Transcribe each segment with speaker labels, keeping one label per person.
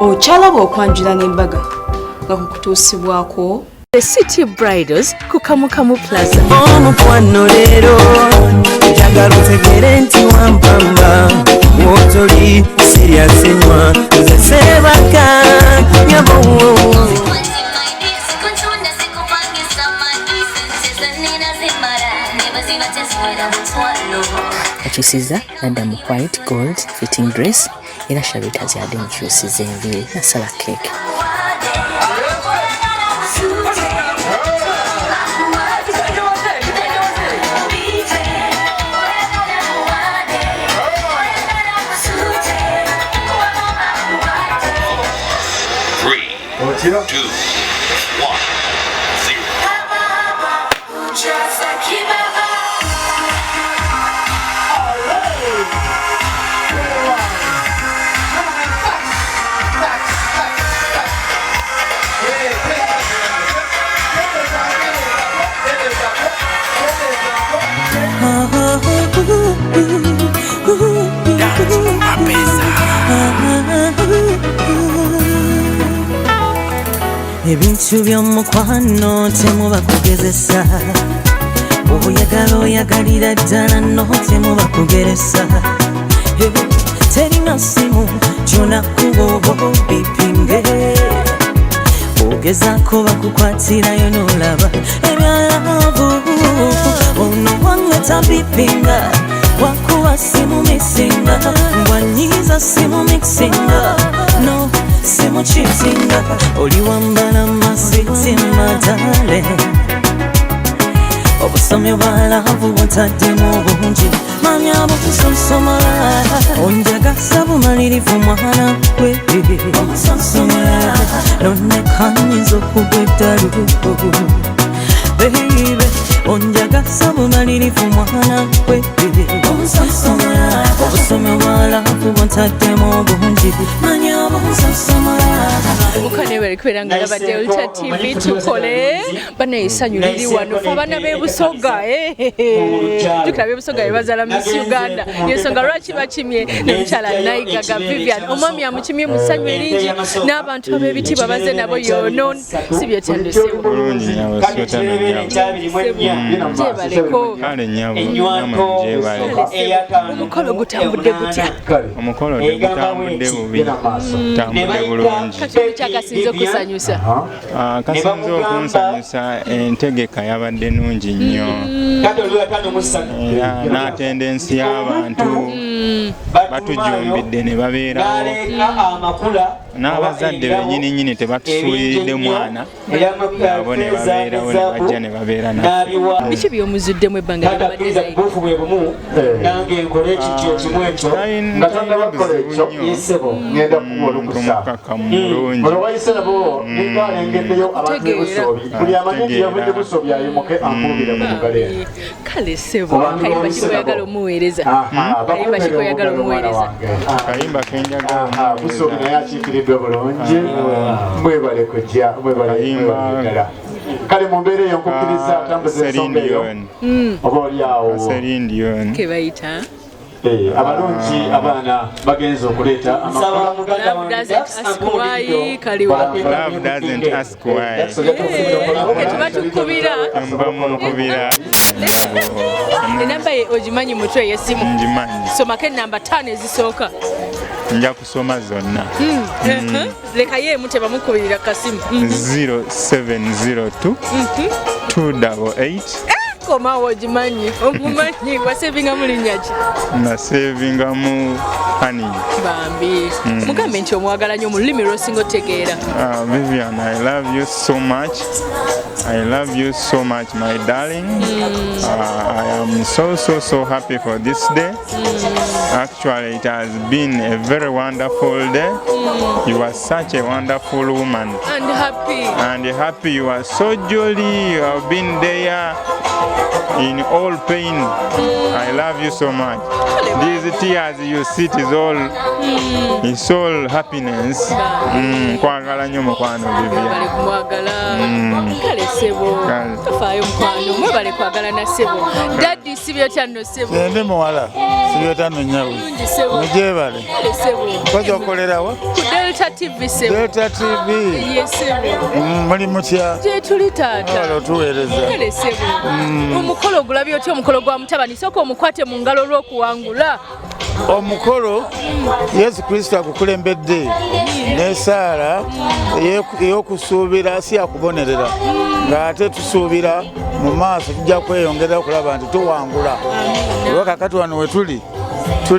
Speaker 1: Ochalaba okwanjula n'embaga nga kukutuusibwako
Speaker 2: The City Bridals ku Kamukamu Plaza.
Speaker 3: Omukwano leero njagala otegere nti wampamba wotoli serious nnyo nze sebaka nyabo.
Speaker 2: Akyusiza nadda mu white gold fitting dress era Shabita zyadde mukyusiza enviiri nasala cake.
Speaker 4: Two, one, zero.
Speaker 3: Ebintu by'omukwano temuba kugezesa oyagala oyagalira ddala no temuba kugeresa terina simu kyonakuba oba bipinge ogezaako bakukwatirayo n'olaba ebyalavu ono wange tabipinga wakuba simu misinga mbwanyiza simu mixinga no simu cheatinga oli wambala masiti matale obusomyo bwalavu butaddemu obungi manya bukusonsomala onjagasa bumalirivu mwana gwe omusonsomala nonekanyiza okugweddalu beibe onjagasa bumalirivu mwana gwe omusonsomala obusomyo bwalavu butaddemu obungi manya bukusonsomala.
Speaker 2: Mukane bali kwera nga labadde Ultra TV tukole bana esanyu liri wano fa bana bebusoga tukira bebusoga bebazaala Miss Uganda yensonga lwaki bakimye n'omukyala Nayigaga Vivian omwami amukimye mu ssanyu eringi n'abantu ab'ebitiibwa baze nabo yono si byetandisebwa gyebaleko omukolo gutambudde gutya?
Speaker 5: Omukolo tegutambudde bubi, tambudde bulungi.
Speaker 2: Kasinze okusanyusa?
Speaker 5: Kasinze okunsanyusa entegeka yabadde nnungi nnyo era n'atendensi y'abantu batujumbidde ne babeerawo n'abazadde bennyini tebatusuuliridde mwana abo ne babeerawo ne bajja ne babeera naffe.
Speaker 2: Biki by'omuzuddemu ebbanga libadde Zaidi?
Speaker 5: Omukakamu mulungi
Speaker 2: kale ssebo kayimba kikoyagala omuweereza kayimba kikoyagala omuweereza
Speaker 5: kayimba kenjagala
Speaker 6: kale mumbeere eyo nkukkiriza atambuza ensonga eyo oba oliawo
Speaker 5: Celine
Speaker 2: kebayita
Speaker 6: abalungi abaana bagenza okuleeta
Speaker 2: ketubatukubira enamba ye ogimanyi mutwe yesimu somako enamba 5 ezisooka
Speaker 5: nja kusoma zonna
Speaker 2: leka ye mute bamukubirira kasimu
Speaker 5: 0702 288
Speaker 2: koma ogimanyi omumanyi wasevinga mu linnya ki?
Speaker 5: nasevingamu hani
Speaker 2: bambi mugambe nti omwagala nnyo mu lulimi lw'osinga otegeera.
Speaker 5: Vivian, I love you so much. I love you so much, my darling. I am so happy for this day. Actually, it has been a very wonderful day. You are such a wonderful woman.
Speaker 2: And happy. You are so jolly. You have been there in all pain. I love you so much. These tears you see is all happiness. Kwagala nnyo mukwano Vivian. kale sebo tofaayo mukwano mwebale kwagala na sebo daddy sibyo tyano sebo
Speaker 7: ndi muwala sibyo tyano nyawe mujebale
Speaker 2: kale sebo
Speaker 7: kozo okolerawa
Speaker 2: ku Delta TV sebo
Speaker 7: Delta TV
Speaker 2: yes sebo
Speaker 7: muli mutya
Speaker 2: je tuli taata
Speaker 7: wala tuweereza
Speaker 2: kale sebo omukolo gulabye otyo omukolo gwa mutabani soko omukwate mu ngalo lw'okuwangula
Speaker 7: omukolo Yesu Kristo akukulembedde ne Saara ey'okusuubira si yakubonerera ng'ate tusuubira mu maaso tujja kweyongera okulaba nti tuwangula olwa kakati wano we tuli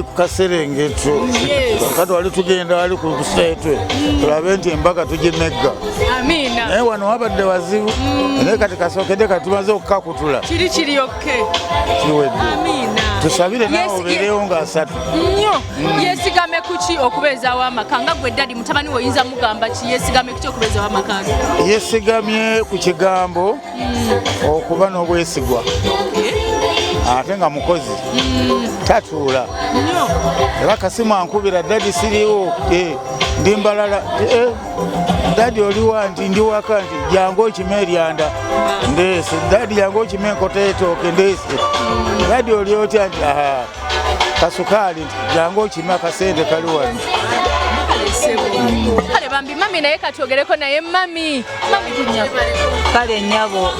Speaker 7: ku Kaserengeto kakati wali tugenda wali ku Buseetwe tulabe nti embaga tugimegga naye wano wabadde wazibu naye kati kasookedde kati tumaze okukakutula
Speaker 2: kiri yokke
Speaker 7: kiwedde tusabire nawe obeerewo nga asatu
Speaker 2: nnyo yeesigame kuki okubeezaawo amaka nga gwe ddadi mutabani we oyinza mugamba ki yeesigame kuki okubeezaawo amaka ge
Speaker 7: yeesigamye ku kigambo okuba n'obwesigwa ate nga mukozi tatuula era kasimu ankubira ddadi siriwo ndi mbalala ddadi oliwa nti ndi waka nti jangu okime eryanda ndeese ddadi jangu okime enkota y'etooke ndeese ddadi oli otya nti kasukaali nti jangu okime akasente kali wano
Speaker 2: kale bambi mami naye katwogereko naye mami
Speaker 8: kale nnyabo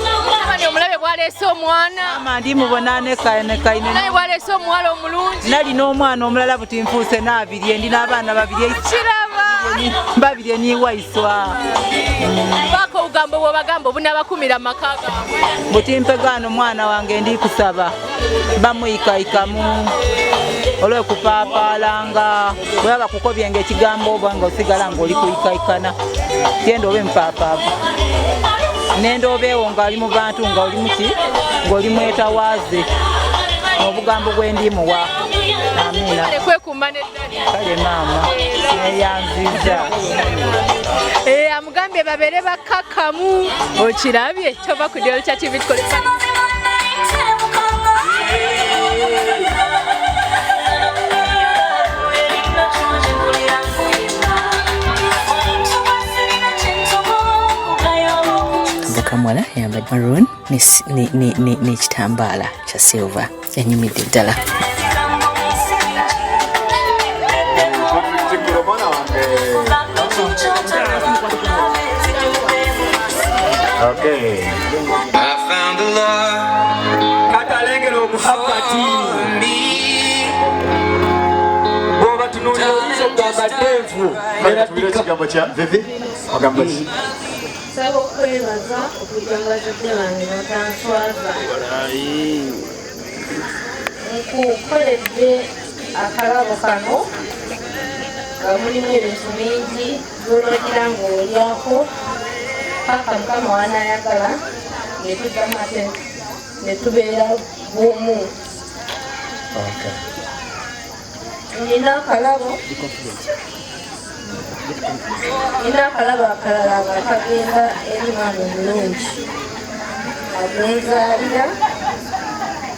Speaker 2: abani omulabe bwaleese omwana
Speaker 8: ama ndi mubona ne kaine
Speaker 2: naye bwaleese omuwala omulungi
Speaker 8: nalina omwana omulala buti nfuuse n'abiri ndi n'abaana babiri
Speaker 2: kiraba
Speaker 8: babiri eniwaiswa
Speaker 2: baako obugambo bwobagamba obunabakumira maka gaabwe
Speaker 8: buti mpegaano omwana wange ndi kusaba bamuyikaikamu olwekupaapaalanga bweba kukobyenga ekigambo oba nga osigala ng'oli kuyikaikana genda obe mupaapaavu nenda obeewo ng'ali mu bantu ng'oli muki ng'oli mwetawaaze obugambo bwendimuwa amina
Speaker 2: kwekuuma neddali
Speaker 8: kale maama neyanziza
Speaker 2: amugambye babeere bakkakkamu okirabye tova ku Delta TV tukolesa
Speaker 9: Kamwala yambadde maroon n'ekitambaala kya silver yanyumidde ddala.
Speaker 6: Okay.
Speaker 3: I found the love
Speaker 6: katalengera omuhabbati bw'oba tunuulira oyinza okugamba Devu ekigambo kya Vivi ogamba ki
Speaker 10: Saba okwebaza okujja bazadde bange batanswaza nkukoledde akalabo kano nga mulimu ebintu bingi by'olwagira ng'olyako paka mukama wanayagala netuddamu ate netubeera bumu. Nina akalabo akalala nga kagenda eri mwana omulungi agenzaalira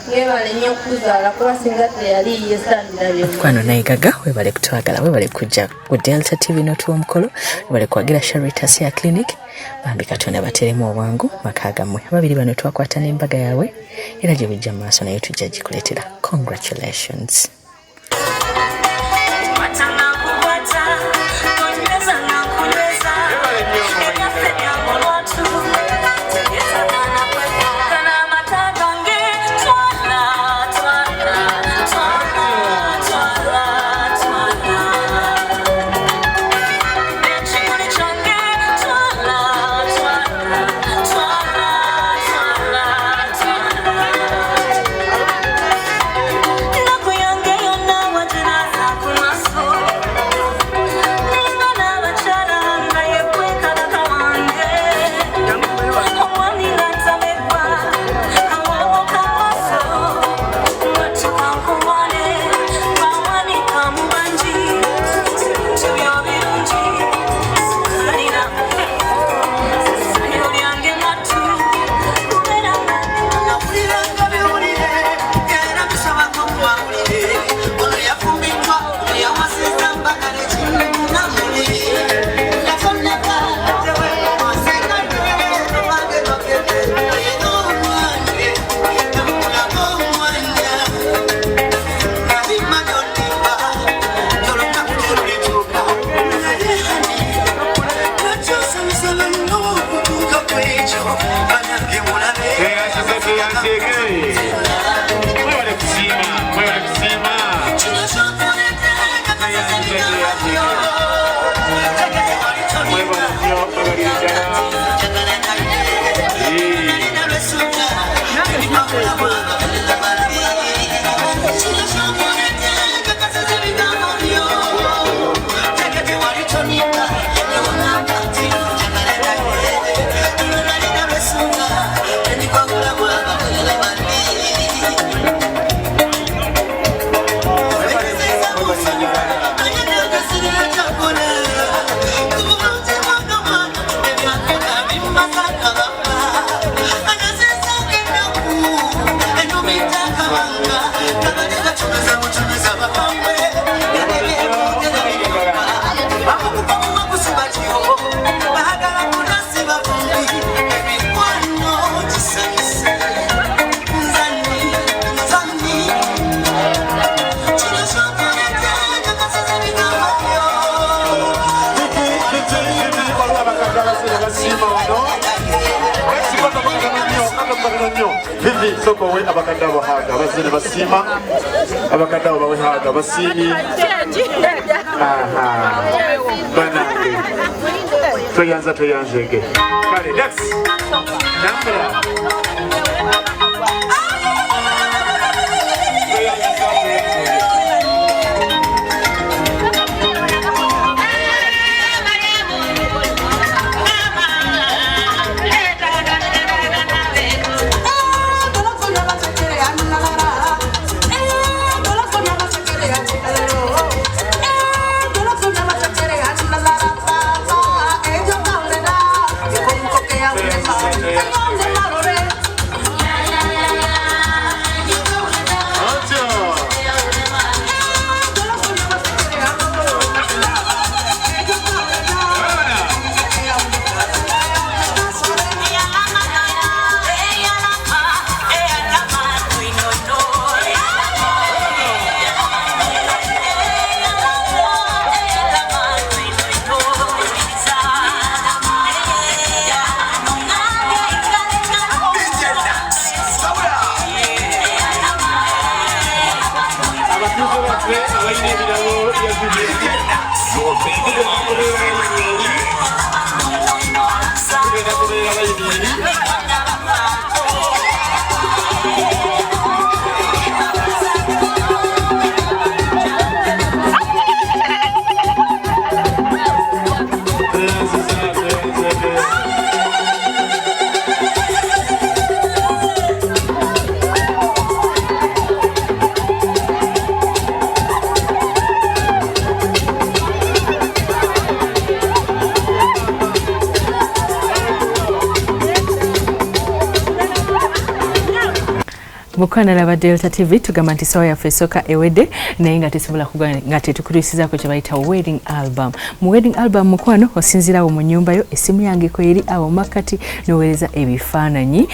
Speaker 10: ng'ebale nnyo okuzaala kuba singa teyali yesandira byonna.
Speaker 9: Mukwano naye Gaga webale kutwagala webale kujja ku Delta TV n'otuwa omukolo webale kwagira Charitas ya Clinic bambi Katonda bateremu obwangu maka gammwe ababiri bano twakwata n'embaga yaabwe era gye bujja mu maaso naye tujja gikuleetera. Congratulations.
Speaker 3: Young
Speaker 6: Vivi soko we abakadda bahaga bazine basima abakadda bawe haga basimi banange toyanzege kale next number
Speaker 9: Mukwana laba Delta TV tugamba nti sawa yaffe esooka ewedde naye nga tesobola kuga nga tetukutuusizaako kye bayita wedding album. Mu wedding album mukwano osinzirawo mu nnyumba yo essimu yange kweri awo makkati n'oweereza ebifaananyi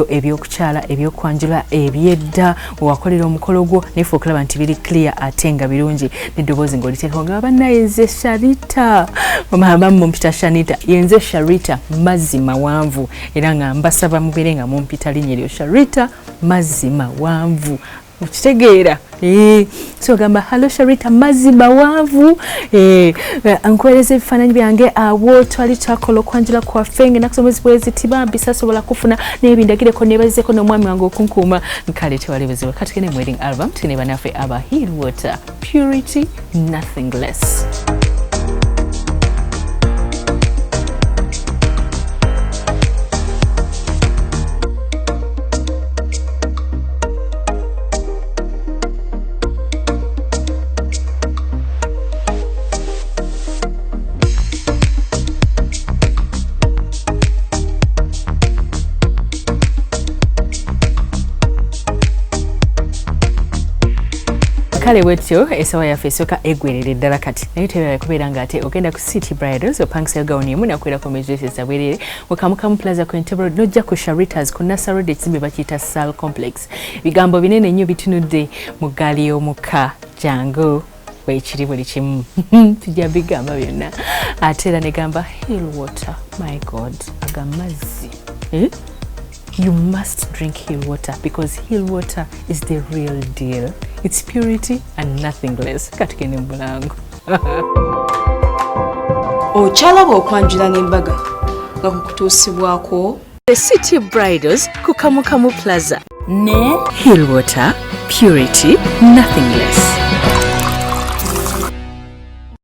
Speaker 9: ebyokukyala ebyokwanjula ebyedda wakolera omukolo gwo nefe okulaba nti biri clear ate nga birungi n'eddoboozi ng'oliteekako nga bannaye nze Sharita mumpita Shanita yenze Sharita mazzi mawanvu era nga mbasaba mubeere nga mumpita linnya eryo Sharita mazzi mawanvu ukitegeera so gamba hello Sharita mazzi mawanvu nkuweereza ebifaananyi byange awo twali twakola okwanjula kwaffe ngenda kusomezi bwezi tibambi sasobola kufuna n'ebindagireko neebazizeko n'omwami wange okunkuuma nkale tewali buzibu kati tugende mu wedding album tugende bannaffe aba Hillwater Purity Nothing Less. Kale wetyo esawa yaffe esooka eggwerere ddala kati naye tebera kubeera ng'ate ogenda ku City Bridals opangisa gawuni emu nakwera ku Majesties abwerere mu Kamukamu Plaza ku Entebbe Road n'ojja ku Sharitas ku Nasa Road ekizimbe bakiyita Sal Complex. Bigambo binene nnyo bitunudde mu ggaali y'omukka jangu weekiri buli kimu tujja bigamba byonna ate era ne gamba Hillwater my God agamazzi You must drink Hillwater because Hillwater is the real deal. It's purity and nothing less. Katukene mulango.
Speaker 1: Ochalaba okwanjula n'embaga nga kukutuusibwako
Speaker 9: The City Bridals ku Kamukamu Plaza. Ne Hillwater, purity, nothing less.